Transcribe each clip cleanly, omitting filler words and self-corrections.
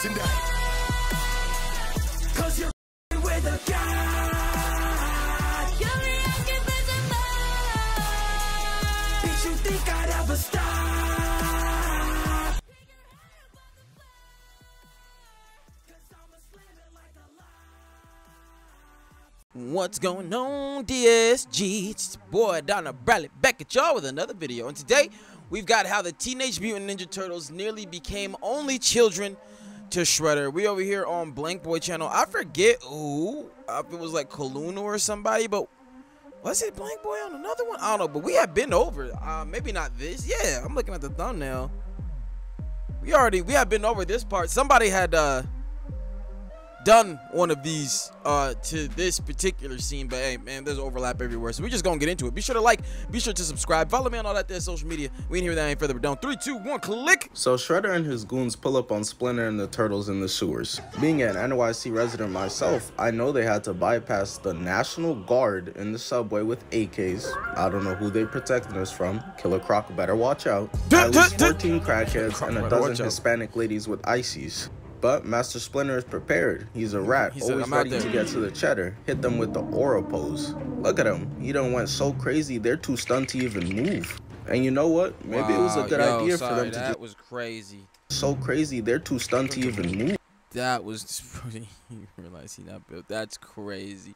tonight. Cause you're with a god. You're invisible. Did you think I'd ever stop? What's going on, DSG? It's your boy Darrnell Bradley back at y'all with another video, and today we've got how the Teenage Mutant Ninja Turtles nearly became only children to Shredder. We over here on BlankBoy channel. I forget who, if it was like Kaluna or somebody, but was it BlankBoy on another one? I don't know, but we have been over. Maybe not this. Yeah, I'm looking at the thumbnail. We have been over this part. Somebody had done one of these to this particular scene, but hey man, there's overlap everywhere, so we're just gonna get into it. Be sure to like, be sure to subscribe, follow me on all that there social media. We ain't here with that any further ado. 3, 2, 1, click. So Shredder and his goons pull up on Splinter and the Turtles in the sewers. Being an NYC resident myself, I know they had to bypass the National Guard in the subway with AKs. I don't know who they protecting us from. Killer Croc better watch out. At least 14 crackheads and a dozen Hispanic ladies with ices. But Master Splinter is prepared. He's a rat, always ready to get to the cheddar. Hit them with the aura pose. Look at him. He done went so crazy, they're too stunned to even move. And you know what? Maybe it was a good idea for them to that was crazy. So crazy, they're too stunned to even move. That was, you realize he not built. That's crazy.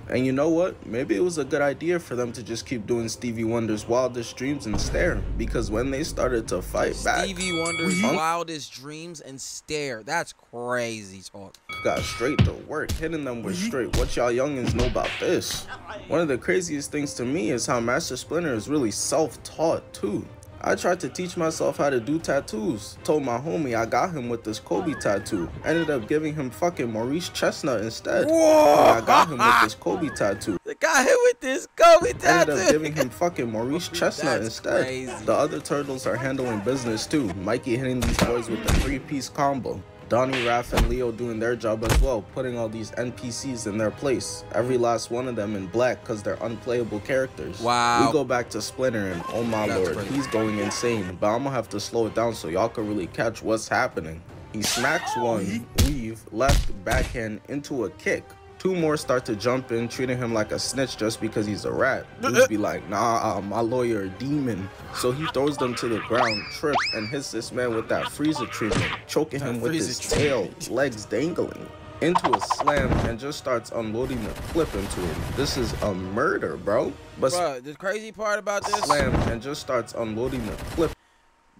And you know what? Maybe it was a good idea for them to just keep doing Stevie Wonder's wildest dreams and stare. Because when they started to fight back, Stevie Wonder's wildest dreams and stare. That's crazy talk. Got straight to work, hitting them with straight. What y'all youngins know about this? One of the craziest things to me is how Master Splinter is really self-taught too. I tried to teach myself how to do tattoos. Told my homie I got him with this Kobe tattoo. Ended up giving him fucking Maurice Chestnut instead. Whoa! I got him with this Kobe tattoo. The guy hit with this Kobe tattoo. Ended up giving him fucking Maurice Chestnut instead. Crazy. The other turtles are handling business too. Mikey hitting these boys with the 3-piece combo. Donnie, Raph, and Leo doing their job as well, putting all these NPCs in their place. Every last one of them in black because they're unplayable characters. Wow. We go back to Splinter and oh my lord, he's going insane. But I'm gonna have to slow it down so y'all can really catch what's happening. He smacks one, weave, left, backhand into a kick. 2 more start to jump in, treating him like a snitch just because he's a rat. Dudes be like, nah, my lawyer a demon. So he throws them to the ground, trip, and hits this man with that freezer treatment, choking him with his tail, legs dangling. Into a slam and just starts unloading the clip into him. This is a murder, bro. But bruh, the crazy part about this, slam and just starts unloading the clip.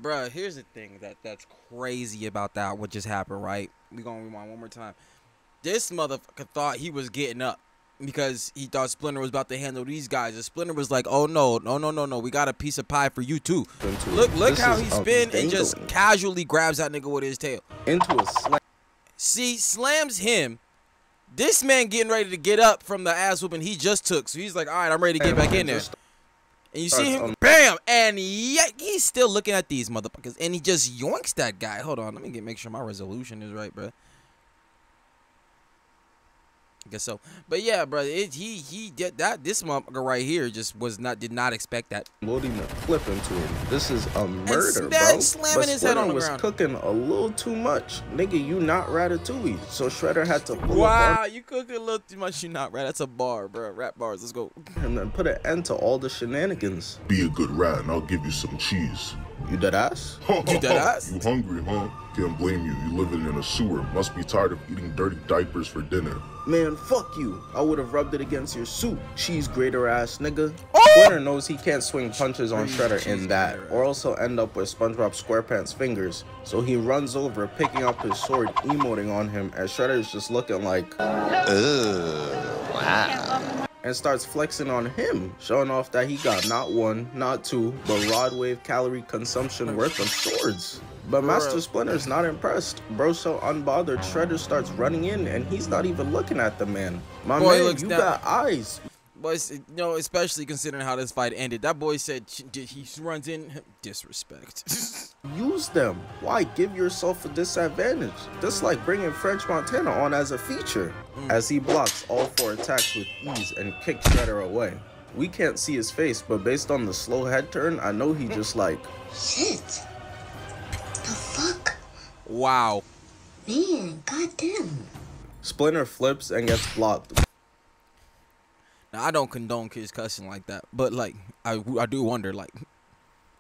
Bruh, here's the thing that's crazy about that, what just happened, right? We gonna rewind one more time. This motherfucker thought he was getting up because he thought Splinter was about to handle these guys. And Splinter was like, oh, no. We got a piece of pie for you, too. Look how he spin and just casually grabs that nigga with his tail. Into a slam. See, slams him. This man getting ready to get up from the ass whooping he just took. So he's like, all right, I'm ready to get back in there. And you see him, bam, and yet he's still looking at these motherfuckers. And he just yoinks that guy. Hold on, let me make sure my resolution is right, bro. I guess so, but yeah, bro, he did that. This motherfucker right here just did not expect that. Loading the clip into him. This is a murder, bro. Slamming his head on the ground. Cooking a little too much, nigga. You not Ratatouille, so Shredder had to pull wow, you cooked a little too much. You not rat. That's a bar, bro. Rap bars. Let's go. And then put an end to all the shenanigans. Be a good rat, and I'll give you some cheese. You dead ass? You dead ass? You hungry, huh? Can't blame you. You living in a sewer. Must be tired of eating dirty diapers for dinner. Man, fuck you. I would have rubbed it against your suit, cheese grater ass nigga. Splinter knows he can't swing punches on Shredder in that, or else he'll end up with SpongeBob SquarePants fingers. So he runs over, picking up his sword, emoting on him, as Shredder is just looking like, ugh, wow. And starts flexing on him, showing off that he got not 1, not 2, but rod wave calorie consumption worth of swords. But Master Splinter's not impressed. Bro so unbothered, Shredder starts running in and he's not even looking at the man. My man, you got eyes. But you know, especially considering how this fight ended. That boy said he runs in. Disrespect. Use them. Why give yourself a disadvantage? Just like bringing French Montana on as a feature. As he blocks all 4 attacks with ease and kicks Shredder away. We can't see his face, but based on the slow head turn, I know he just like, shit. The fuck? Wow. Man, goddamn. Splinter flips and gets blocked. Now I don't condone kids cussing like that, but like I do wonder like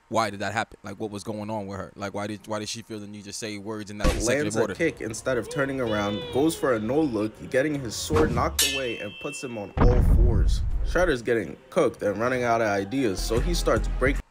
why did that happen? Like what was going on with her? Like why did she feel the need to say words in that Lands consecutive a order? kick instead of turning around, goes for a no look, getting his sword knocked away and puts him on all fours. Shredder's getting cooked and running out of ideas, so he starts breaking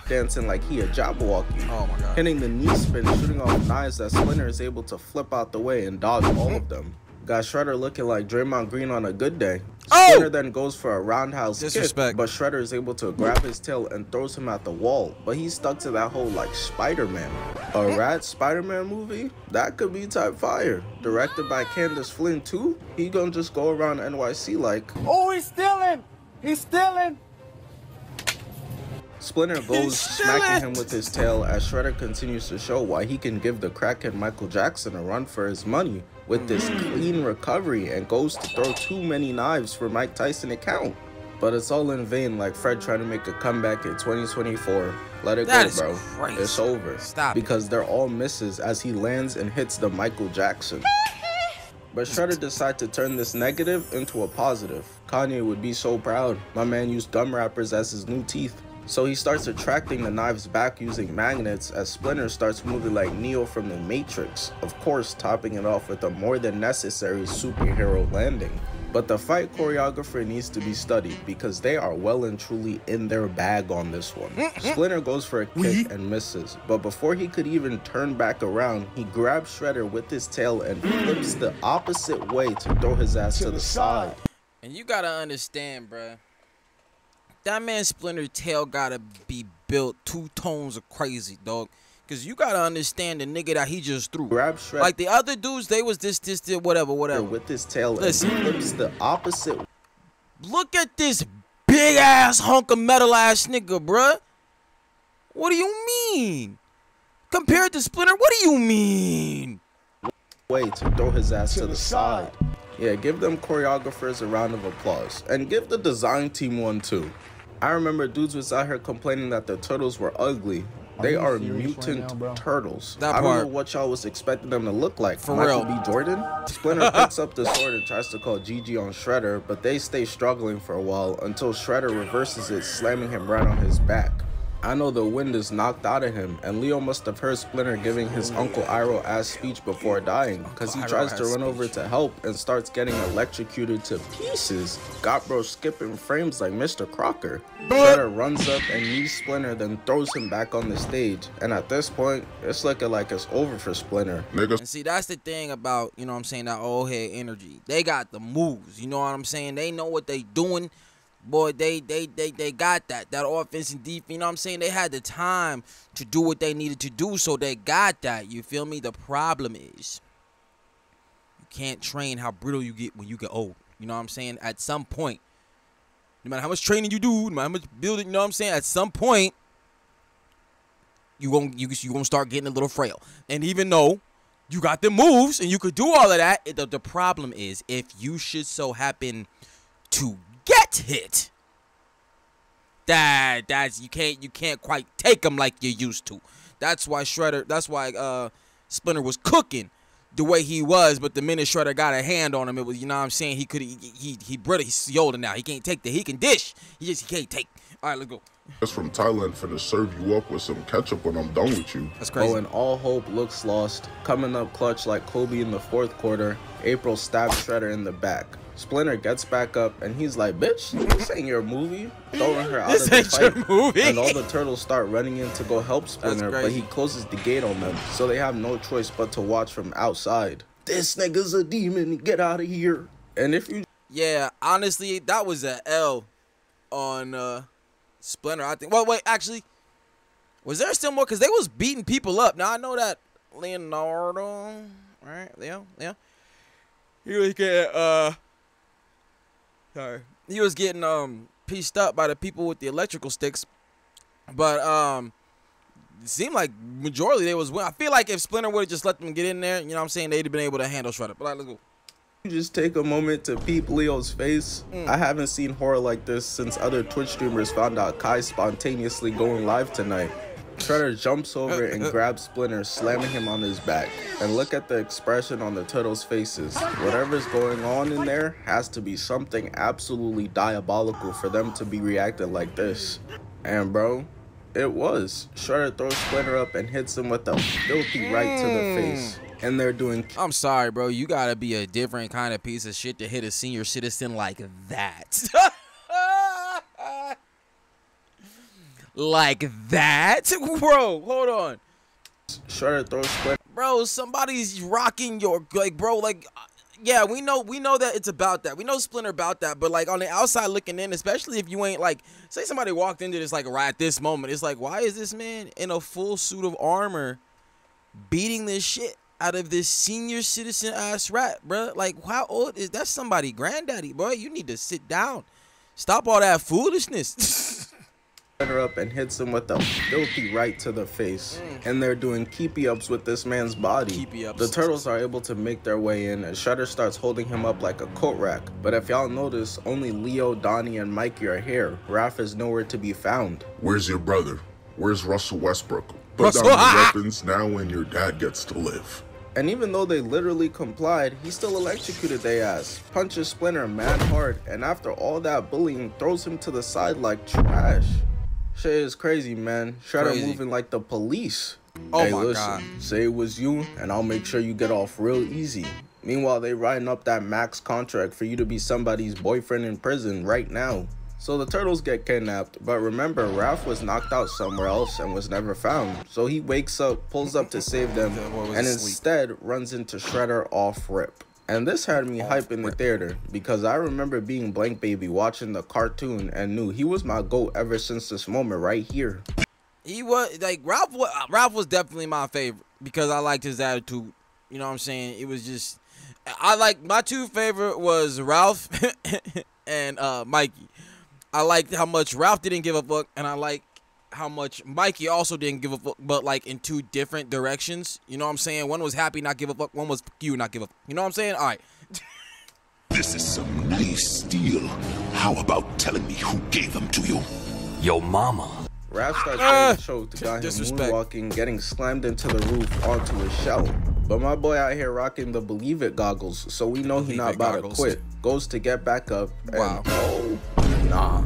dancing like he a Jabberwocky. Oh my god. Hitting the knee spin, shooting off knives that Splinter is able to flip out the way and dodge all of them. Got Shredder looking like Draymond Green on a good day. Splinter then goes for a roundhouse kick, but Shredder is able to grab his tail and throws him at the wall, but he's stuck to that hole like Spider-Man. A rat Spider-Man movie? That could be type fire. Directed by Candace Flynn too? He gonna just go around NYC like, oh, he's stealing! He's stealing! Splinter goes smacking him with his tail as Shredder continues to show why he can give the crackhead Michael Jackson a run for his money with this clean recovery and goes to throw too many knives for Mike Tyson to count. But it's all in vain, like Fred trying to make a comeback in 2024. Let it go, bro. Crazy. It's over. Stop. Because they're all misses as he lands and hits the Michael Jackson. But Shredder decides to turn this negative into a positive. Kanye would be so proud. My man used gum wrappers as his new teeth. So he starts attracting the knives back using magnets as Splinter starts moving like Neo from the Matrix, of course topping it off with a more than necessary superhero landing. But the fight choreographer needs to be studied because they are well and truly in their bag on this one. Splinter goes for a kick and misses, but before he could even turn back around, he grabs Shredder with his tail and flips the opposite way to throw his ass to the side. And you gotta understand, bruh. That man's Splinter tail gotta be built 2 tones of crazy, dog. Cause you gotta understand the nigga that he just threw. Grab Shredder. Like the other dudes, they was this, whatever. With his tail and flips the opposite. Look at this big ass hunk of metal ass nigga, bruh. What do you mean? Compared to Splinter, what do you mean? Way to throw his ass to the side. Yeah, give them choreographers a round of applause. And give the design team one too. I remember dudes was out here complaining that the turtles were ugly. They are mutant turtles. I don't know what y'all was expecting them to look like. For Michael real. B. Jordan? Splinter picks up the sword and tries to call GG on Shredder, but they stay struggling for a while until Shredder reverses it, slamming him right on his back. I know the wind is knocked out of him, and Leo must have heard Splinter giving his Uncle Iroh-ass speech before dying, because he tries to run over to help and starts getting electrocuted to pieces. Got bro skipping frames like Mr. Crocker. Shredder runs up and knees Splinter, then throws him back on the stage, and at this point, it's looking like it's over for Splinter. And see, that's the thing about, you know what I'm saying, that old head energy. They got the moves, you know what I'm saying? They know what they doing. Boy, they got that offense and defense, you know what I'm saying? They had the time to do what they needed to do, so they got that, you feel me? The problem is, you can't train how brittle you get when you get old, you know what I'm saying? At some point, no matter how much training you do, no matter how much building, you know what I'm saying? At some point, you gonna start getting a little frail. And even though you got the moves and you could do all of that, the problem is, if you should so happen to get hit, that's you can't quite take them like you used to. That's why Splinter was cooking the way he was, but the minute Shredder got a hand on him, it was, you know what I'm saying, he's older now. He can't take he can dish. He can't take. All right, let's go. That's from Thailand finna serve you up with some ketchup when I'm done with you. That's crazy. Oh, and all hope looks lost. Coming up clutch like Kobe in the 4th quarter, April stabs Shredder in the back. Splinter gets back up and he's like, bitch, this ain't your movie. Throwing her out of the fight. Your movie. And all the turtles start running in to go help Splinter, but he closes the gate on them, so they have no choice but to watch from outside. This nigga's a demon, get out of here. And if you... Yeah, honestly, that was a L on Splinter, I think. Well, wait, actually, was there still more? Because they was beating people up. Now, I know that Leonardo, right? Leo? He was getting, he was getting, pieced up by the people with the electrical sticks. But, it seemed like majority they was winning. I feel like if Splinter would have just let them get in there, you know what I'm saying, they'd have been able to handle Shredder. But, let's go. Just take a moment to peep Leo's face. I haven't seen horror like this since other Twitch streamers found out Kai spontaneously going live tonight. Shredder jumps over and grabs Splinter, slamming him on his back. And look at the expression on the turtles' faces. Whatever's going on in there has to be something absolutely diabolical for them to be reacting like this. And bro, it was. Shredder throws Splinter up and hits him with a filthy right to the face. And they're doing... I'm sorry, bro. You gotta be a different kind of piece of shit to hit a senior citizen like that. Like that? Bro, hold on. Shredder throws Splinter. Bro, somebody's rocking your... Like, bro, like... Yeah, we know that it's about that. We know Splinter about that, but like on the outside looking in, especially if you ain't like, say somebody walked into this like right at this moment, it's like, why is this man in a full suit of armor beating this shit out of this senior citizen ass rat, bro? Like, how old is that? Somebody granddaddy, boy? You need to sit down. Stop all that foolishness. Up and hits him with a filthy right to the face. And they're doing keepy-ups with this man's body. The turtles are able to make their way in, and Shredder starts holding him up like a coat rack. But if y'all notice, only Leo, Donnie, and Mikey are here. Raph is nowhere to be found. Where's your brother? Where's Russell Westbrook? Put down your weapons now and your dad gets to live. And even though they literally complied, he still electrocuted their ass, punches Splinter mad hard, and after all that bullying, throws him to the side like trash. Shit is crazy, man. Shredder moving like the police. Oh hey, my listen, God. Say it was you, and I'll make sure you get off real easy. Meanwhile, they writing up that max contract for you to be somebody's boyfriend in prison right now. So the turtles get kidnapped, but remember, Raph was knocked out somewhere else and was never found. So he wakes up, pulls up to save them, and instead runs into Shredder off rip. And this had me hype in the theater because I remember being Blank Baby watching the cartoon and knew he was my GOAT ever since this moment right here. He was like Ralph was definitely my favorite because I liked his attitude. You know what I'm saying? It was just my two favorite was Ralph and Mikey. I liked how much Ralph didn't give a fuck, and I like how much Mikey also didn't give a fuck, but like in two different directions. You know what I'm saying? One was happy, not give a fuck. One was you, not give a fuck. You know what I'm saying? All right. This is some nice steel. How about telling me who gave them to you? Your mama. Raph starts getting choked, got him moonwalking, getting slammed into the roof onto his shell. But my boy out here rocking the Believe It goggles, so we know he's not about to quit. Goes to get back up, and oh, nah.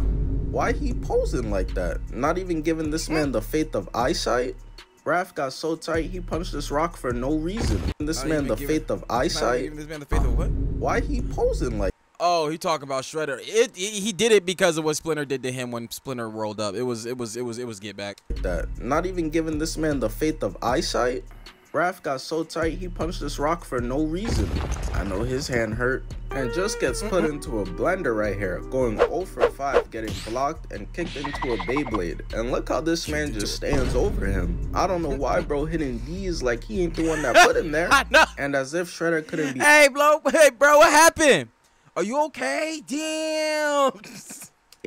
Why he posing like that? Not even giving this man the faith of eyesight? Raph got so tight he punched this rock for no reason. This man the faith of eyesight? This man the faith of what? Why he posing like? Oh, he talking about Shredder. He did it because of what Splinter did to him when Splinter rolled up. It was get back. That. Not even giving this man the faith of eyesight? Raph got so tight he punched this rock for no reason. I know his hand hurt. And just gets put into a blender right here, going 0 for 5, getting blocked and kicked into a Beyblade. And look how this man just stands over him. I don't know why bro hitting these like he ain't the one that put him there. I know. And as if Shredder couldn't be. Hey, bro, what happened? Are you okay? Damn.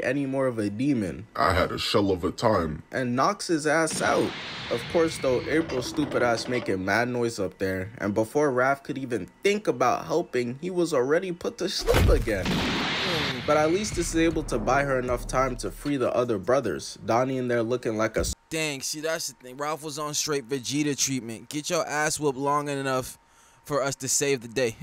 Any more of a demon. I had a shell of a time. And knocks his ass out. Of course though, April's stupid ass making mad noise up there, and before Raph could even think about helping, he was already put to sleep again. But at least this is able to buy her enough time to free the other brothers. Donnie in there looking like a... Dang, see that's the thing. Ralph was on straight Vegeta treatment. Get your ass whooped long enough for us to save the day.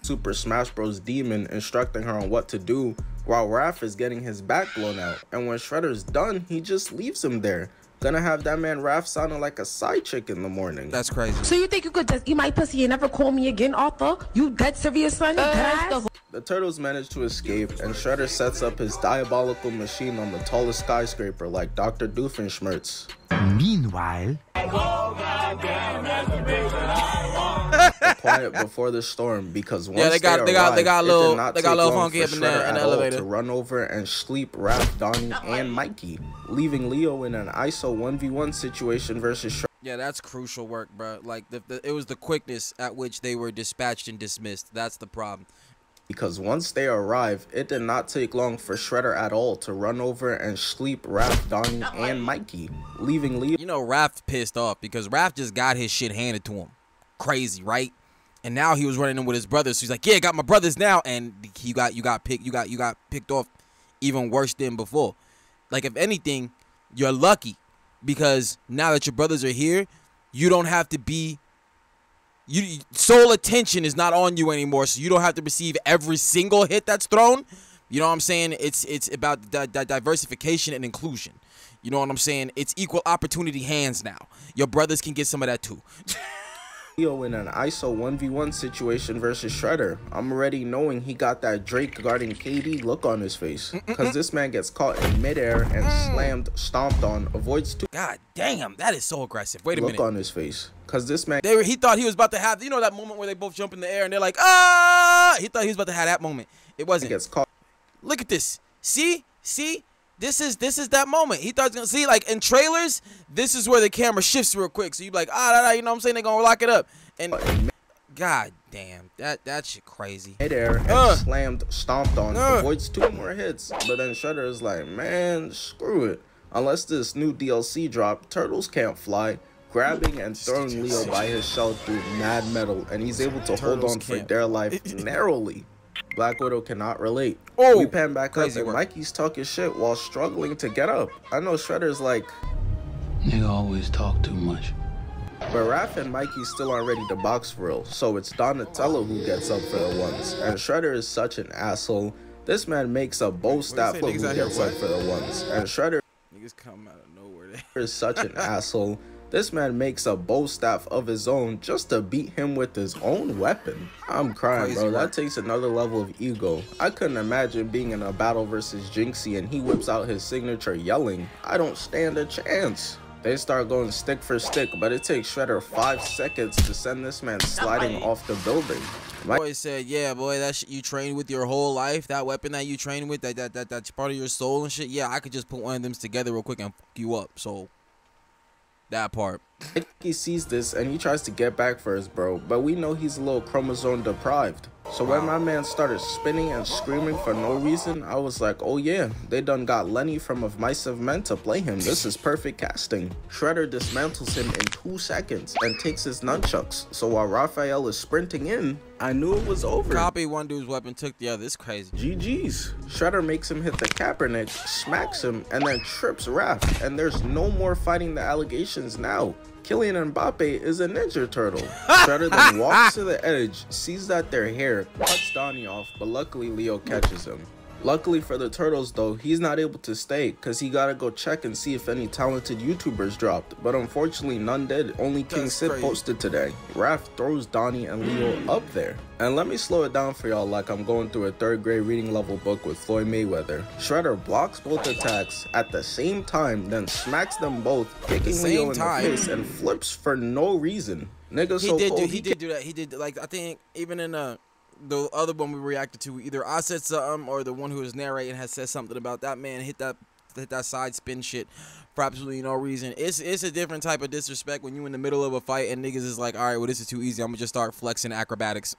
Super Smash Bros. Demon instructing her on what to do while Raph is getting his back blown out. And when Shredder's done, he just leaves him there. Gonna have that man Raph sounding like a side chick in the morning. That's crazy. So you think you could just eat my pussy and never call me again, Arthur? You dead serious, son? The turtles manage to escape, and Shredder sets up his diabolical machine on the tallest skyscraper like Dr. Doofenshmirtz. Meanwhile, Quiet before the storm, because once they got a little funky up in the elevator to run over and sleep Raph, Donnie, and Mikey, leaving Leo in an ISO 1v1 situation versus Shredder. Yeah, that's crucial work, bro. Like it was the quickness at which they were dispatched and dismissed. That's the problem. Because once they arrive, it did not take long for Shredder at all to run over and sleep Raph, Donnie, and Mikey, leaving Leo. You know, Raph pissed off because Raph just got his shit handed to him. Crazy, right? And now he was running in with his brothers. So he's like, "Yeah, I got my brothers now," and you got picked off even worse than before. Like, if anything, you're lucky because now that your brothers are here, you don't have to be. Sole attention is not on you anymore, so you don't have to receive every single hit that's thrown. You know what I'm saying? It's about diversification and inclusion. You know what I'm saying? It's equal opportunity hands now. Your brothers can get some of that too. Leo in an ISO 1v1 situation versus Shredder. I'm already knowing he got that Drake guarding KD look on his face. Because this man gets caught in midair and slammed, stomped on, avoids two. God damn, that is so aggressive. Wait a minute. Look on his face. Because this man. He thought he was about to have, you know that moment where they both jump in the air and they're like, ah! He thought he was about to have that moment. It wasn't. Gets caught. Look at this. See? This is that moment. He thought he was gonna see, like in trailers, this is where the camera shifts real quick. So you be like, you know what I'm saying? They're gonna lock it up. And god damn, that shit crazy. Midair and slammed, stomped on, avoids 2 more hits. But then Shredder is like, man, screw it. Unless this new DLC drop, Turtles can't fly. Grabbing and throwing Leo by his shell through mad metal, and he's able to hold on for dear life narrowly. Black Widow cannot relate. We pan back up and Mikey's talking shit while struggling to get up. I know Shredder's like, nigga always talk too much. But Raph and Mikey still aren't ready to box for real, so it's Donatello who gets up for the ones. And Shredder is such an asshole. This man makes a bow staff look who gets up for the ones. And Shredder come out of nowhere. is such an asshole. This man makes a bow staff of his own just to beat him with his own weapon. I'm crying, bro. That takes another level of ego. I couldn't imagine being in a battle versus Jinxie and he whips out his signature yelling, I don't stand a chance. They start going stick for stick, but it takes Shredder 5 seconds to send this man sliding off the building. Boy said, yeah, boy, that shit you trained with your whole life, that weapon that you trained with, that's part of your soul and shit. Yeah, I could just put one of them together real quick and fuck you up. So that part. He sees this and he tries to get back for his bro, but we know he's a little chromosome deprived. So when my man started spinning and screaming for no reason, I was like, oh yeah, they done got Lenny from Of Mice and Men to play him. This is perfect casting. Shredder dismantles him in 2 seconds and takes his nunchucks. So while Raphael is sprinting in, I knew it was over. Copy one dude's weapon, took the other. It's crazy. GG's. Shredder makes him hit the Kaepernick, smacks him, and then trips Raph. And there's no more fighting the allegations now. Kylian Mbappe is a Ninja Turtle. Shredder then walks to the edge, sees that they're here, cuts Donnie off, but luckily Leo catches him. Luckily for the Turtles though, he's not able to stay because he gotta go check and see if any talented YouTubers dropped, but unfortunately none did. Only King Sid posted today. Raph throws Donnie and Leo up there. And let me slow it down for y'all like I'm going through a 3rd grade reading level book with Floyd Mayweather. Shredder blocks both attacks at the same time, then smacks them both, kicking Leo in the face and flips for no reason. Nigga, so cold. He did do that. He did, like, I think even in the other one we reacted to, either I said something or the one who was narrating has said something about that man hit that side spin shit for absolutely no reason. It's a different type of disrespect when you in the middle of a fight and niggas is like, all right, well, this is too easy, I'm gonna just start flexing acrobatics.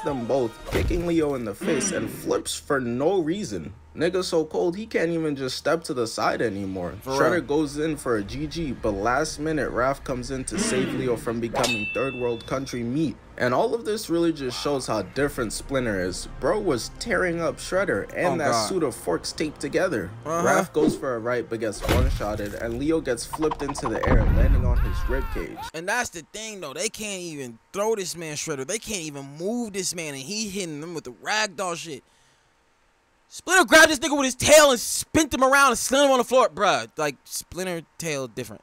Them both, kicking Leo in the face and flips for no reason. Nigga so cold he can't even just step to the side anymore. Shredder goes in for a GG, but last minute Raph comes in to save Leo from becoming 3rd world country meat. And all of this really just shows how different Splinter is. Bro was tearing up Shredder and that suit of forks taped together. Raph goes for a right but gets one-shotted, and Leo gets flipped into the air, landing on his ribcage. And that's the thing though, they can't even throw this man Shredder. They can't even move this man, and he hitting them with the ragdoll shit. Splinter grabbed this nigga with his tail and spent him around and slammed him on the floor. Bruh, like, Splinter tail different.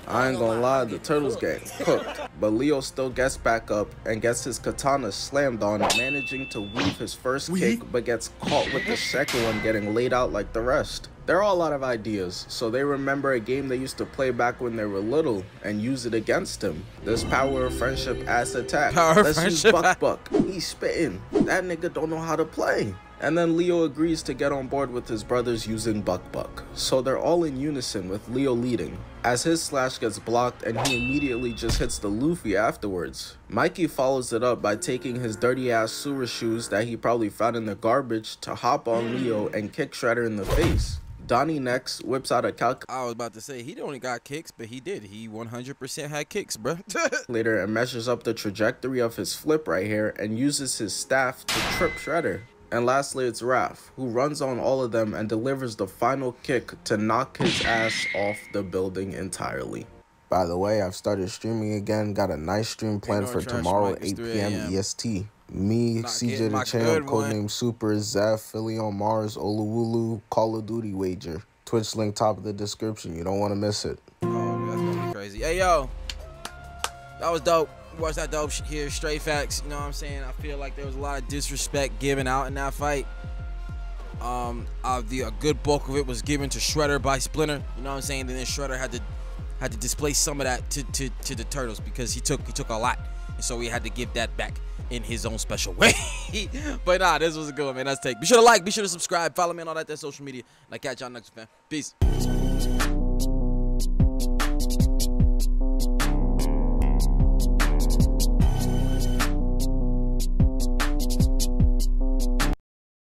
I ain't gonna lie, the Turtles gang cooked. But Leo still gets back up and gets his katana slammed on, managing to weave his first kick, but gets caught with the second one getting laid out like the rest. There are a lot of ideas, so they remember a game they used to play back when they were little and use it against him. This power of friendship ass attack. Let's use Buck. He's spitting. That nigga don't know how to play. And then Leo agrees to get on board with his brothers using Buck. So they're all in unison with Leo leading, as his slash gets blocked and he immediately just hits the Luffy afterwards. Mikey follows it up by taking his dirty ass sewer shoes that he probably found in the garbage to hop on Leo and kick Shredder in the face. Donnie next whips out a calculator. I was about to say, he only got kicks, but he did. He 100% had kicks, bro. Later, and measures up the trajectory of his flip right here and uses his staff to trip Shredder. And lastly, it's Raph, who runs on all of them and delivers the final kick to knock his ass off the building entirely. By the way, I've started streaming again. Got a nice stream planned for tomorrow, 8 p.m. EST. Me, CJ the Champ, codename Super, Zeph, Philly on Mars, Oluwulu, Call of Duty wager. Twitch link top of the description. You don't want to miss it. Oh, that's gonna be crazy. Hey, yo. That was dope. Watch that dope shit here. Straight facts. You know what I'm saying? I feel like there was a lot of disrespect given out in that fight. A good bulk of it was given to Shredder by Splinter. You know what I'm saying? And then Shredder had to display some of that to the Turtles because he took a lot, and so he had to give that back in his own special way. But nah, this was a good one, man. That's take. Be sure to like, be sure to subscribe, follow me on all that social media, and I catch y'all next time. Peace.